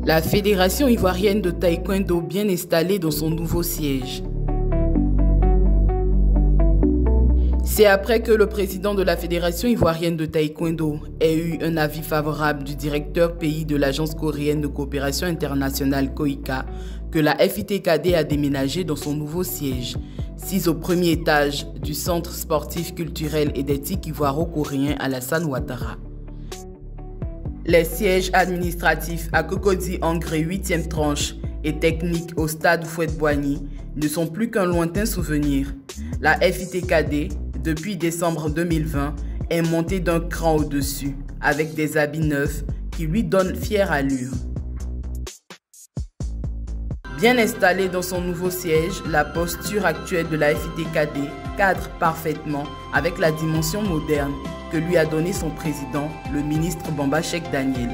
La Fédération ivoirienne de taekwondo bien installée dans son nouveau siège. C'est après que le président de la Fédération ivoirienne de taekwondo ait eu un avis favorable du directeur pays de l'Agence coréenne de coopération internationale KOICA que la FITKD a déménagé dans son nouveau siège, 6 au premier étage du Centre sportif culturel et d'éthique ivoiro-coréen Alassane Ouattara. Les sièges administratifs à Cocody Angré 8e tranche et techniques au stade Fouette-Boigny ne sont plus qu'un lointain souvenir. La FITKD, depuis décembre 2020, est montée d'un cran au-dessus, avec des habits neufs qui lui donnent fière allure. Bien installée dans son nouveau siège, la posture actuelle de la FITKD cadre parfaitement avec la dimension moderne que lui a donné son président, le ministre Bamba Cheikh Daniel.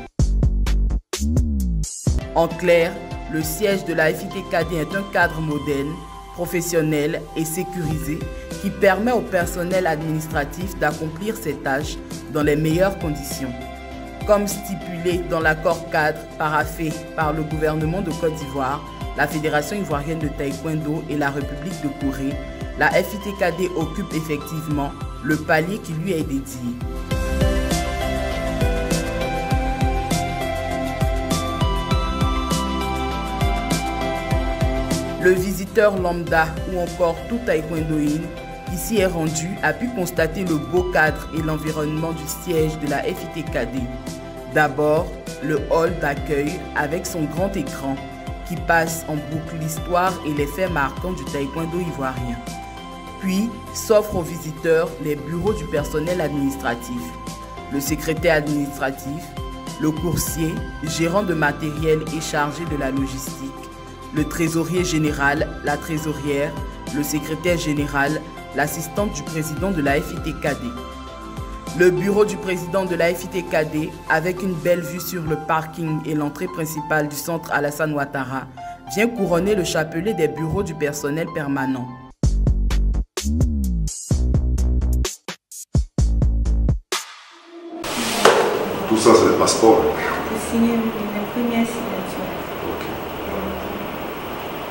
En clair, le siège de la FITKD est un cadre moderne, professionnel et sécurisé qui permet au personnel administratif d'accomplir ses tâches dans les meilleures conditions. Comme stipulé dans l'accord cadre paraphé par le gouvernement de Côte d'Ivoire, la Fédération ivoirienne de taekwondo et la République de Corée, la FITKD occupe effectivement le palier qui lui est dédié. Le visiteur lambda ou encore tout taekwondoïne qui s'y est rendu a pu constater le beau cadre et l'environnement du siège de la FITKD. D'abord, le hall d'accueil avec son grand écran qui passe en boucle l'histoire et les faits marquants du taekwondo ivoirien. Puis s'offrent aux visiteurs les bureaux du personnel administratif, le secrétaire administratif, le coursier, gérant de matériel et chargé de la logistique, le trésorier général, la trésorière, le secrétaire général, l'assistante du président de la FITKD. Le bureau du président de la FITKD, avec une belle vue sur le parking et l'entrée principale du centre Alassane Ouattara, vient couronner le chapelet des bureaux du personnel permanent. Tout ça, c'est le passeport. C'est signé la première signature. Ok.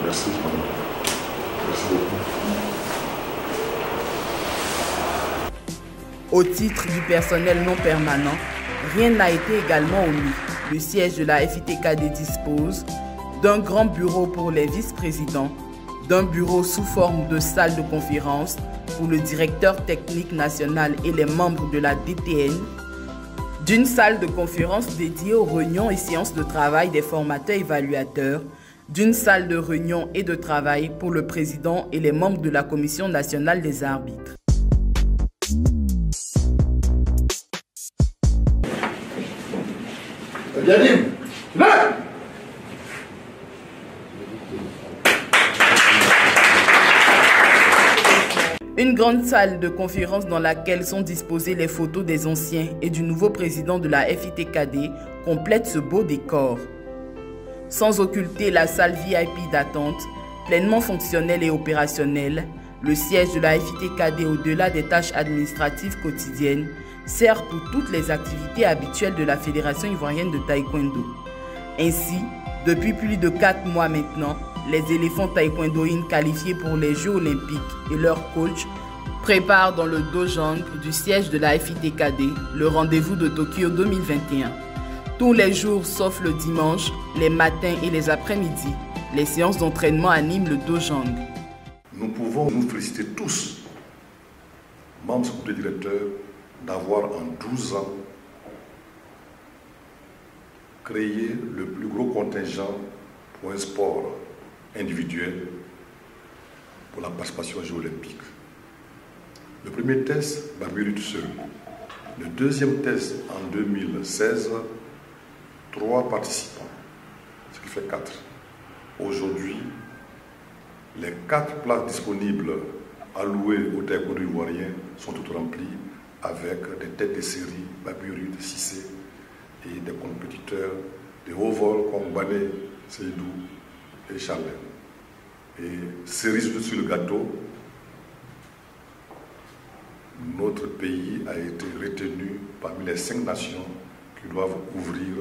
Merci, madame. Merci beaucoup. Au titre du personnel non permanent, rien n'a été également omis. Le siège de la FITKD dispose d'un grand bureau pour les vice-présidents, d'un bureau sous forme de salle de conférence pour le directeur technique national et les membres de la DTN, d'une salle de conférence dédiée aux réunions et séances de travail des formateurs évaluateurs, d'une salle de réunion et de travail pour le président et les membres de la Commission nationale des arbitres. Une grande salle de conférence dans laquelle sont disposées les photos des anciens et du nouveau président de la FITKD complète ce beau décor. Sans occulter la salle VIP d'attente, pleinement fonctionnelle et opérationnelle, le siège de la FITKD, au-delà des tâches administratives quotidiennes, sert pour toutes les activités habituelles de la Fédération ivoirienne de taekwondo. Ainsi, depuis plus de 4 mois maintenant, les éléphants taekwondoïnes qualifiés pour les Jeux olympiques et leur coach préparent dans le dojang du siège de la FITKD le rendez-vous de Tokyo 2021. Tous les jours sauf le dimanche, les matins et les après-midi, les séances d'entraînement animent le dojang. Nous pouvons nous féliciter tous, membres du comité directeur, d'avoir en 12 ans créé le plus gros contingent pour un sport individuel pour la participation aux Jeux olympiques. Le premier test, Barbieri tout seul. Le deuxième test en 2016, 3 participants, ce qui fait 4. Aujourd'hui, les 4 places disponibles allouées au taekwondo ivoirien sont toutes remplies avec des têtes de série, Barbieri, Cissé et des compétiteurs de haut vol comme Bané, Seydou et Charles. Et cerise sur le gâteau, notre pays a été retenu parmi les 5 nations qui doivent ouvrir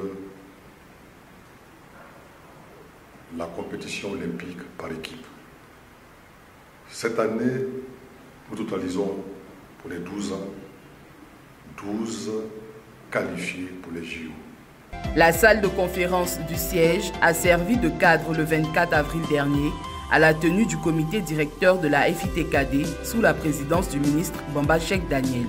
la compétition olympique par équipe. Cette année, nous totalisons pour les 12 ans, 12 qualifiés pour les JO. La salle de conférence du siège a servi de cadre le 24 avril dernier à la tenue du comité directeur de la FITKD sous la présidence du ministre Bamba Cheikh Daniel.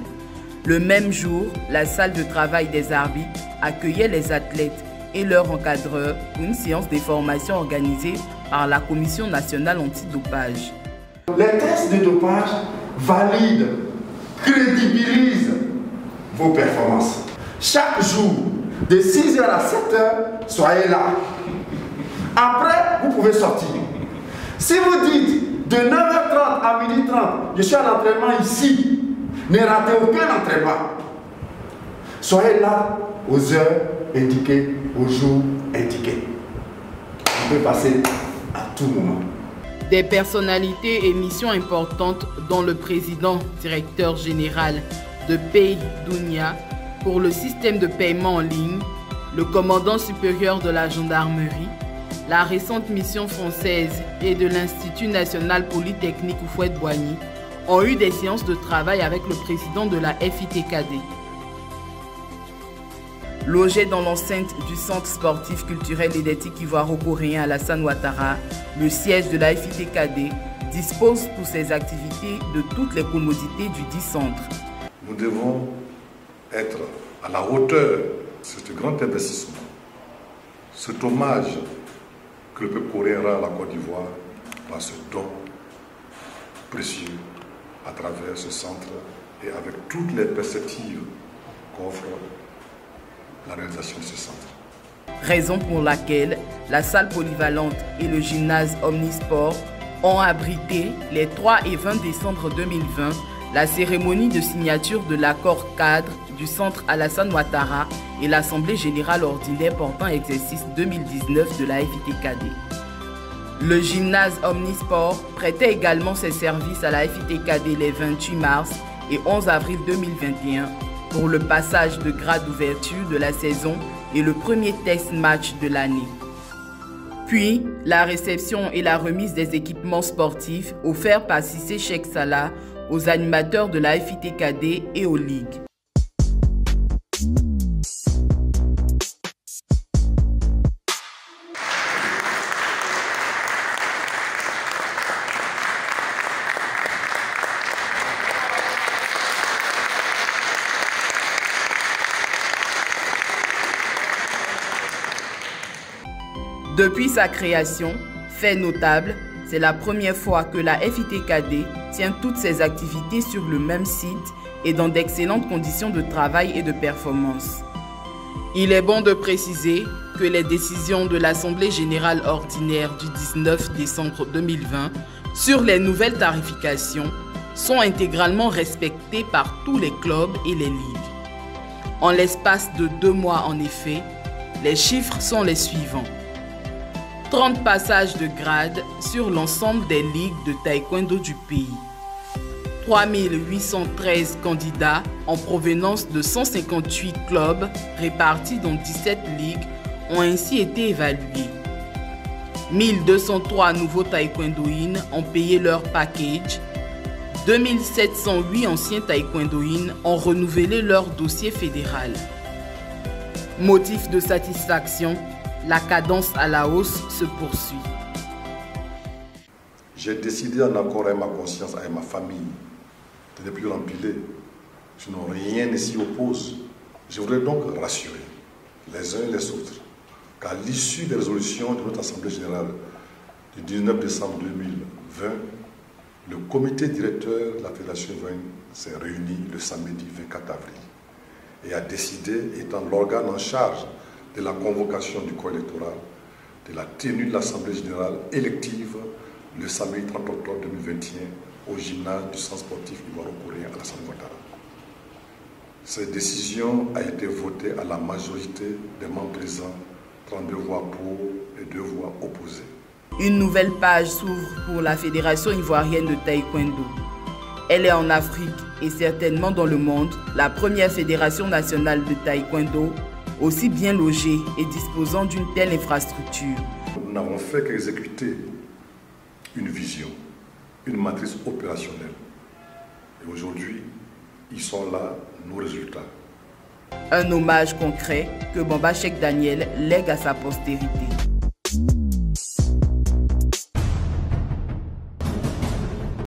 Le même jour, la salle de travail des arbitres accueillait les athlètes et leurs encadreurs pour une séance de formation organisée par la Commission nationale antidopage. Les tests de dopage valident, crédibilisent vos performances. Chaque jour, de 6h à 7h, soyez là. Après, vous pouvez sortir. Si vous dites de 9h30 à 12h30, je suis à l'entraînement ici, ne ratez aucun entraînement. Soyez là aux heures indiquées, aux jours indiqués. Vous pouvez passer à tout moment. Des personnalités et missions importantes dont le président directeur général de Pay Dunia pour le système de paiement en ligne, le commandant supérieur de la gendarmerie, la récente mission française et de l'Institut national polytechnique Houphouët-Boigny ont eu des séances de travail avec le président de la FITKD. Logé dans l'enceinte du centre sportif culturel et d'éthique ivoiro-coréen Alassane Ouattara, le siège de la FITKD dispose pour ses activités de toutes les commodités du dit centre. Nous devons être à la hauteur de ce grand investissement, cet hommage que le peuple coréen rend à la Côte d'Ivoire par ce don précieux à travers ce centre et avec toutes les perspectives qu'offre la réalisation de ce centre. Raison pour laquelle la salle polyvalente et le gymnase Omnisport ont abrité les 3 et 20 décembre 2020 la cérémonie de signature de l'accord cadre du centre Alassane Ouattara et l'Assemblée générale ordinaire portant exercice 2019 de la FITKD. Le gymnase Omnisport prêtait également ses services à la FITKD les 28 mars et 11 avril 2021 pour le passage de grade d'ouverture de la saison et le premier test match de l'année. Puis, la réception et la remise des équipements sportifs offerts par Cissé Cheikh Salah aux animateurs de la FITKD et aux ligues. Depuis sa création, fait notable, c'est la première fois que la FITKD tient toutes ses activités sur le même site et dans d'excellentes conditions de travail et de performance. Il est bon de préciser que les décisions de l'Assemblée générale ordinaire du 19 décembre 2020 sur les nouvelles tarifications sont intégralement respectées par tous les clubs et les ligues. En l'espace de 2 mois en effet, les chiffres sont les suivants. 30 passages de grade sur l'ensemble des ligues de taekwondo du pays. 3813 candidats en provenance de 158 clubs répartis dans 17 ligues ont ainsi été évalués. 1203 nouveaux taekwondoïnes ont payé leur package. 2708 anciens taekwondoïnes ont renouvelé leur dossier fédéral. Motif de satisfaction, la cadence à la hausse se poursuit. J'ai décidé en accord avec ma conscience, avec ma famille, de ne plus l'empiler. Sinon, rien ne s'y oppose. Je voudrais donc rassurer les uns et les autres qu'à l'issue des résolutions de notre Assemblée générale du 19 décembre 2020, le comité directeur de la Fédération ivoirienne s'est réuni le samedi 24 avril et a décidé, étant l'organe en charge de la convocation du corps électoral, de la tenue de l'Assemblée générale élective le samedi 30 octobre 2021 au gymnase du centre sportif ivoiro-coréen Alassane Ouattara. Cette décision a été votée à la majorité des membres présents, 32 voix pour et 2 voix opposées. Une nouvelle page s'ouvre pour la Fédération ivoirienne de taekwondo. Elle est en Afrique et certainement dans le monde la première fédération nationale de taekwondo aussi bien logée et disposant d'une telle infrastructure, Nous n'avons fait qu'exécuter une vision, une matrice opérationnelle. Et aujourd'hui, ils sont là, nos résultats. Un hommage concret que Bamba Cheikh Daniel lègue à sa postérité.